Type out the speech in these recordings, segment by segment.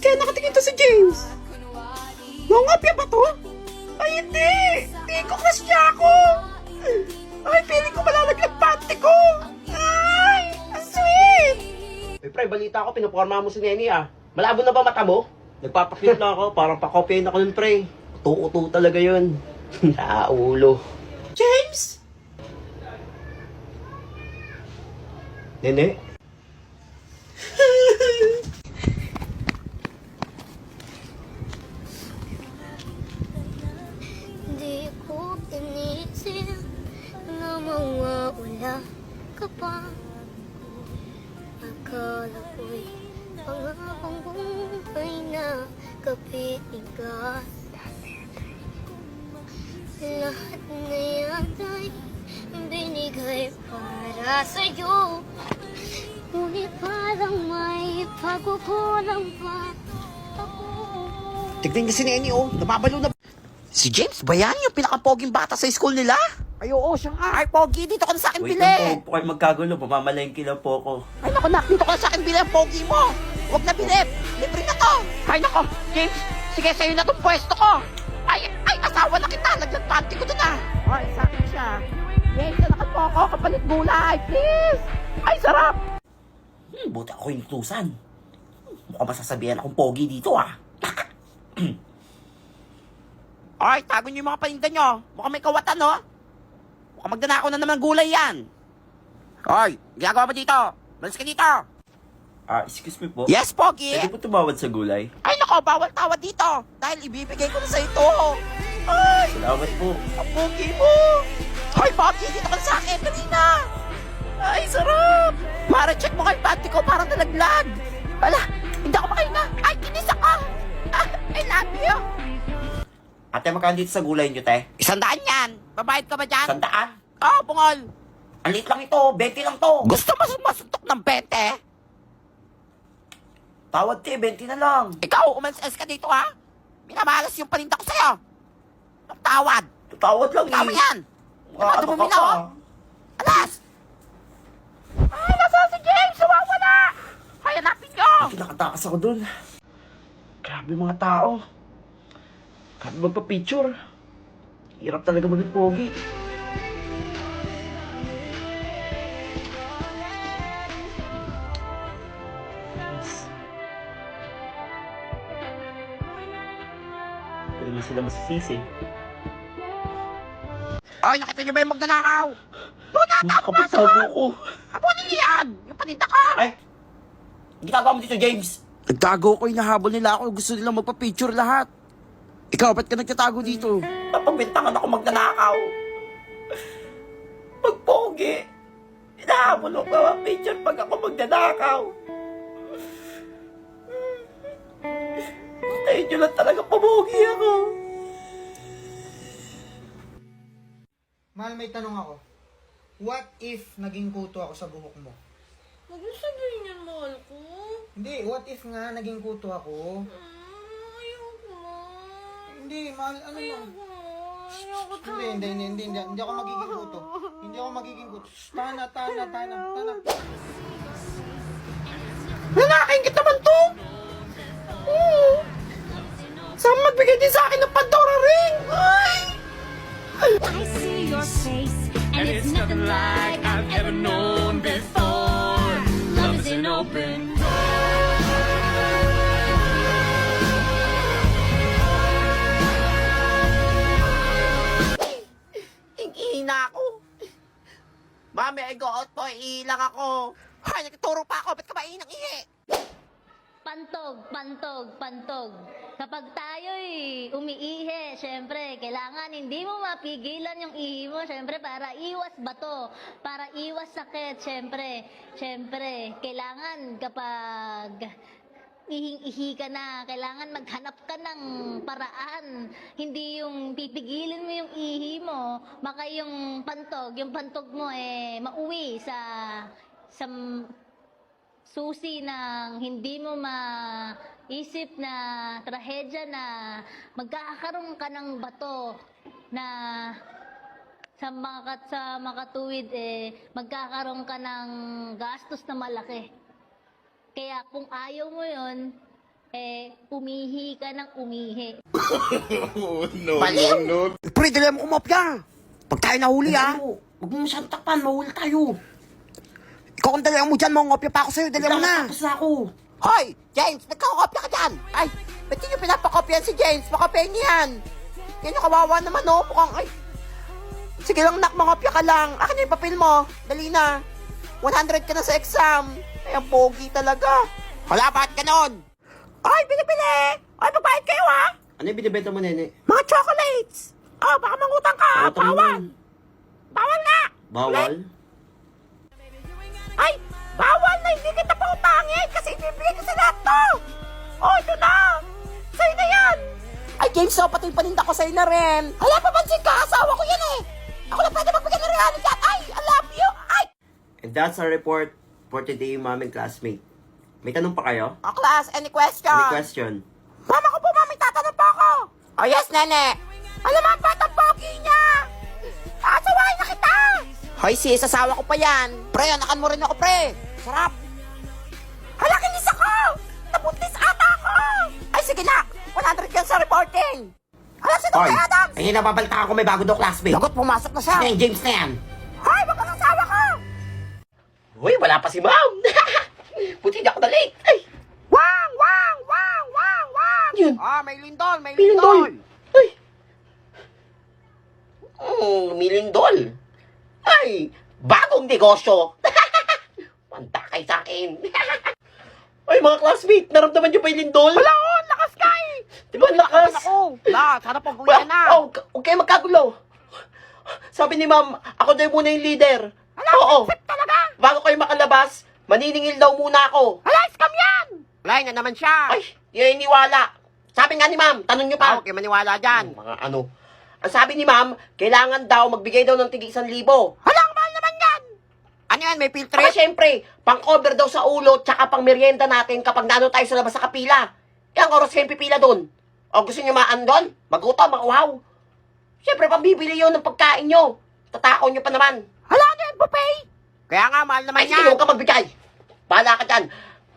kaya nakatingin to si James. Nangopya ba to? Ay, hindi! Hindi ko crush niya ako! Ay, feeling ko malalaglag panty ko! Ay! Ang sweet! Eh, pre, balita ko, pinaporma mo si Neni ah. Malabo na ba mata mo? Nagpapakit na ako, parang pakopyahin ako nun, pre. Uto-uto talaga yun. Ulo. James! Nene? Di ko inisip na mawawala ka pa. Akala ko'y pangakong buhay na kapitigas. Lahat na yata'y binigay para sa'yo. Ngunit parang may pagkukulang pa ako. Tignan niya si Neni, oh. Nababalo na. Si James ba yan? Yung pinaka-poging bata sa school nila? Ay, oo, siya nga. Ay, pogi, dito ka na sa akin Wait bili. lang po, kayo magkagulo. Mamamalengke lang po ako. Ay, naku, nak, dito ka na sa akin bili ang pogi mo. Huwag na bilip. Libre na to. Ay, naku, James. Sige, sa'yo na tong pwesto ko. Ay, asawa na kita. Naglantanti ko doon, ah. Ay, sa akin siya. James, sanakan mo ako. Kapalit gulay, please. Ay, sarap. Buti ako yung tusan. Mukhang masasabihan akong pogi dito ah. Ay, tago niyo yung mga paninda nyo. Mukhang may kawatan, no? Mukhang magdanakaw na naman gulay yan. Ay, ginagawa mo dito? Malis ka dito. Excuse me po. Yes, Pogi. Pwede po tumawad sa gulay? Ay, nako, bawal tawad dito. Dahil ibibigay ko na sa ito. Ay, Salamat po. ang Pogi mo. Ay, Pogi, dito ka na sa akin. Dali na. Ay, sarap. Mara, check mo kay panty ko. Parang nalaglag. Wala, hindi ako makahinga. Ay, kinis ako. I love you. Ate, magkano dito sa gulay nyo, te? 100 yan. Babayad ka ba dyan? 100? Oh, bungol. Ang liit lang ito. 20 lang to. Gusto mo masuntok ng 20? Tawad, te. 20 na lang. Ikaw, umalis ka dito, ha? Minamalas yung paninda ko sa'yo. Ang tawad. Tawad lang Tama eh. yan. Ano Dumumi ka na, pa? oh. Alas! Ay, nasa si James? Sumawala! Ay, hanapin nyo! Nakatakas ako dun. Grabe mga tao. Grabe magpa-picture. Hirap talaga maging pogi. Pwede mo sila masisisi. Ay, nakita nyo ba yung magnanakaw? Tunata ko ba ito? Kapagsago ko. Abunin niyo yan! Yung paninda ko! Ay! Ginagawa mo dito, James? Nagtago ko, hinahabol nila ako. Gusto nilang magpa-picture lahat. Ikaw, ba't ka nagtatago dito? Napagbintangan ako magnanakaw. Pag pogi, hinahabol ako ka picture pag ako magnanakaw. Tayo nyo lang talaga pamogi ako. Mahal, may tanong ako. What if naging kuto ako sa buhok mo? Huwag mo sabihin yan, mahal ko. Hindi, what if nga naging kuto ako? Ayoko. Hindi, mahal, ano lang. Ayoko Hindi ako magiging kuto. Hindi ako magiging kuto. Shh, Tana. Nanakaingit naman to! Oo. Saan magbigay din sa akin ng Pandora ring? Ay! I see your face, and it's nothing like I've ever known before. Love is an open Ihina ako. Mami, I go out po. Iilang ako. Ay, nagtuturo pa ako. Ba't ka ba ihinang ihi? Pantog. Kapag tayo'y umiihi, syempre, kailangan hindi mo mapigilan yung ihi mo, syempre, para iwas bato, para iwas sakit, syempre, kailangan kapag ihing-ihi ka na, kailangan maghanap ka ng paraan, hindi yung pipigilin mo yung ihi mo, baka yung pantog mo mauwi sa susi ng hindi mo maisip na trahedya na magkakaroon ka ng bato na sa makatuwid magkakaroon ka ng gastos na malaki. Kaya kung ayaw mo yon, umihi ka ng umihi. Baliw! Pre, dali mo kumopya. Pag tayo nahuli, ha? Huwag mo masyadong takpan, mahuli tayo. Ikaw kung dali mo dyan, mangopya pa ako sa'yo, dali mo na. Tapos na ako. Hoy, James, nagkakopya ka dyan. Ay, ba't yun yung pinapakopyan si James? Pakopyahin niya yan. Yan yung kawawa naman, oh. Mukhang, ay. Sige lang, nak, mangopya ka lang. Akin yung papel mo. Dali na. 100 ka na sa exam. Ay, ang pogi talaga. Wala, bakit ganon? Ay, bili-bili! Ay, magbayad kayo, ha? Ano yung binibenta mo, nene? Mga chocolates! Oh, baka mangutang ka! Bawal! Bawal nga! Bawal? Ay, bawal na hindi kita pautangin kasi ibibigay ko sa lahat to! Oh, ito na! Sa'yo na yan! Ay, James, so pati yung paninda ko sa'yo na rin. Hala, papansin ka! Asawa ko yan eh! Ako na pwede magbigay ng regalo dyan! Ay, I love you! Ay! And that's our report for today, mom and classmate. May tanong pa kayo? Oh, class, any question? Any question? Mama ko po, mami, tatanong po ako. Oh, yes, nene. Alam mo, ang batang pogi niya. Asawain na kita. Hoy, sis, asawa ko pa yan. Pre, anakan mo rin ako, pre. Sarap. Hala, kinis ako. Nabuntis ata ako. Ay, sige na. 100 yan sa reporting. Hala, si Dr. Adams. Ay, nababalta ako may bago daw classmate. Lagot, pumasok na siya. Yan, James na yan. Hoy, wag kang asawa ko. Uy, wala pa si ma'am. Buti di ako na-late. Ay, Wang, wang, wang, wang, wang. Yun. Ah, may lindol, may Milindol. lindol. Ay. Milindol. Ay, bagong negosyo. Panta kay sa akin. Ay, mga classmate, naramdaman niyo pa yung lindol? Wala, oh, lakas ka eh. Di ba ang lakas? Ako. La, sana pag-uwi na. Oh, huwag kayo magkagulo. Sabi ni ma'am, ako daw muna yung leader. Hala, Oo. sip talaga. Bago kayo makalabas, maniningil daw muna ako. Hala, scam yan. Wala na naman siya. Ay, yun iniwala. Sabi nga ni ma'am, tanong nyo pa. Okay, maniwala dyan. Mga ano. Ang sabi ni ma'am, kailangan daw magbigay daw ng tig 1,000. Hala, ang mahal naman yan. Ano yan, may filter? Pero syempre, pang-cover daw sa ulo, tsaka pang merienda natin kapag nano tayo sa labas sa kapila. Ilang oras kayo pipila doon? O gusto nyo maan doon? Magutom, makuhaw. Syempre, pambibili yun ng pagkain nyo. Tatakaw nyo pa naman. Hala, ano yan, buffet? Kaya nga, mahal naman Ay, sige, yan. huwag ka magbigay. Bahala ka dyan.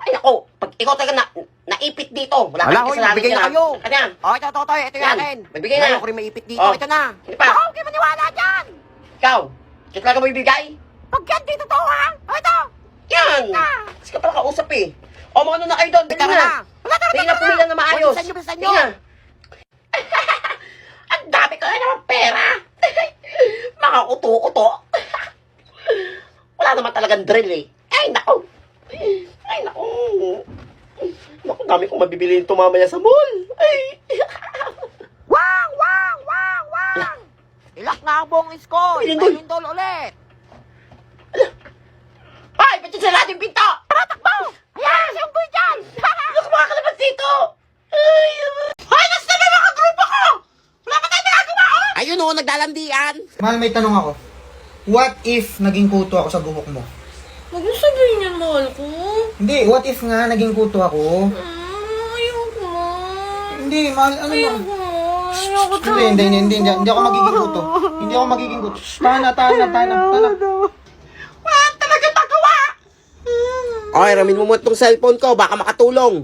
Ay, ako, pag ikaw talaga naipit dito, wala Hala, kang hoy, kasalanan magbigay na dyan. kayo. Ano yan? Oh, ito, ito Yan, yung akin. magbigay na. Ngayon ko rin maipit dito, Oh. ito na. Sino pa? Ako, okay, maniwala dyan. Ikaw, ito talaga mo ibigay? Pag yan, dito to, ha? Oh, ito. Yan! Ah. Kasi ka pala kausap eh. O, mga ano na kayo doon, Teka tingnan na. na. Wala, tara, Tingnan na tara. pumila na maayos. Bilisan nyo, bilisan nyo. Tingnan. Ang dami ko na naman pera. Mga uto-uto. Wala naman talagang drill eh. Ay, naku. Ay, naku. Naku, dami kong mabibili nito mamaya sa mall. Ay. Wang, wang, wang, wang. Ilak na ang buong iskoy. May May lindol. lindol ulit. Ay, ba't yung sarado yung pinto? Tara, takbo. Ayan, si Unggoy dyan. Hindi ako makakalabas dito. Ay, ay, nasa na mga grupo ko. Wala pa tayo nagagawa, oh. Ayun oh, naglalandian. Mahal, may tanong ako. What if naging kuto ako sa buhok mo? Huwag mo sabihin yan, mahal ko. Hindi, what if nga naging kuto ako? Ayoko mo. Hindi, mahal, ano Ayoko lang? mo. Ayoko Hindi ako magiging kuto. Hindi ako magiging kuto. Shh, tahan na. Wala talaga magawa. Okay, ramin mo itong cellphone ko. Baka makatulong.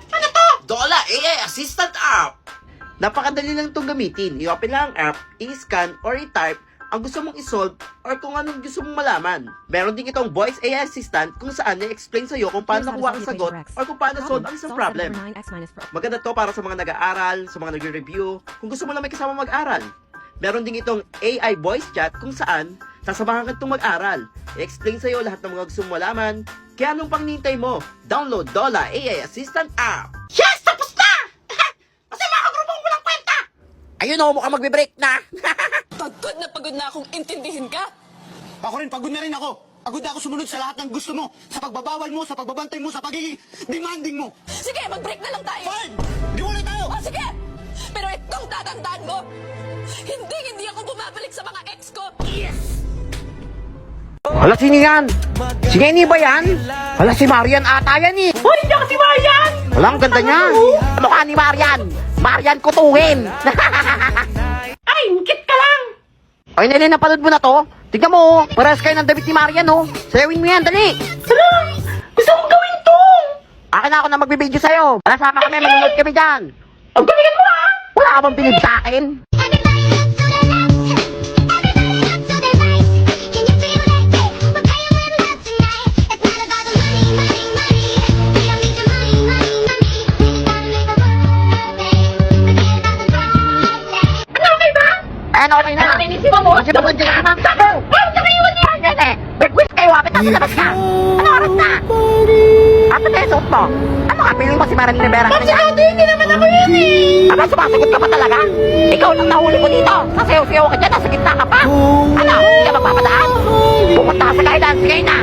Ano to? Dola AI Assistant App. Napakadali lang itong gamitin. I-open lang ang app, i-scan or i-type ang gusto mong isolve or kung anong gusto mong malaman. Meron din itong Voice AI Assistant kung saan i-explain sa'yo kung paano nakuha ang sagot or kung paano solve ang isang problem. Maganda to para sa mga nag-aaral, sa mga nagre-review, kung gusto mo lang may kasama mag-aral. Meron din itong AI voice chat kung saan sasamahan ka itong mag-aral. I-explain sa'yo lahat ng mga gusto mong malaman. Kaya anong pang nintay mo? Download Dola AI Assistant App. Yes! Tapos na! Kasi mga grupong walang kwenta! Ayun o, mukhang magbe-break na. Pagod na akong intindihin ka. Ako rin, pagod na rin ako. Pagod na ako sumunod sa lahat ng gusto mo. Sa pagbabawal mo, sa pagbabantay mo, sa pagiging demanding mo. Sige, mag-break na lang tayo. Fine! Di wala tayo! O sige, pero itong tatandaan mo, hindi ako bumabalik sa mga ex ko. Hala, sino yan? Si Kenny ba yan? Hala, si Marian ata yan eh. Hoy, hindi ako si Marian! Hala, ang ganda niya. Mukha ni Marian. Marian kutuhin. Ay, ngikit ka lang! Ay, Nene, napanood mo na to? Tignan mo, oh. Parehas kayo ng damit ni Marian, oh. Sayawin mo yan, dali. Gusto kong gawin to! Akin Akin na ako na magbibideo sa'yo. Nasama kami, manunod kami dyan. Ang galingan mo ha! Wala ka bang bilib sa akin? Ano okay na? Nakinisip mo? Kasi bakit dyan naman sa'yo? Ano sa kayo niyan yan eh? Request kayo, wapit na sa labas ka. Ano oras na? Ato na yung suot mo? Ano ka, piling mo si Maran Rivera? Kasi ate, hindi naman ako yan eh. Aba, sumasagot ka pa talaga? Ikaw lang nahuli ko dito. Sasayaw-sayaw ka dyan, nasa gitna ka pa. Ano? Hindi ka magpapadaan? Pupunta ka sa guidance, sige na.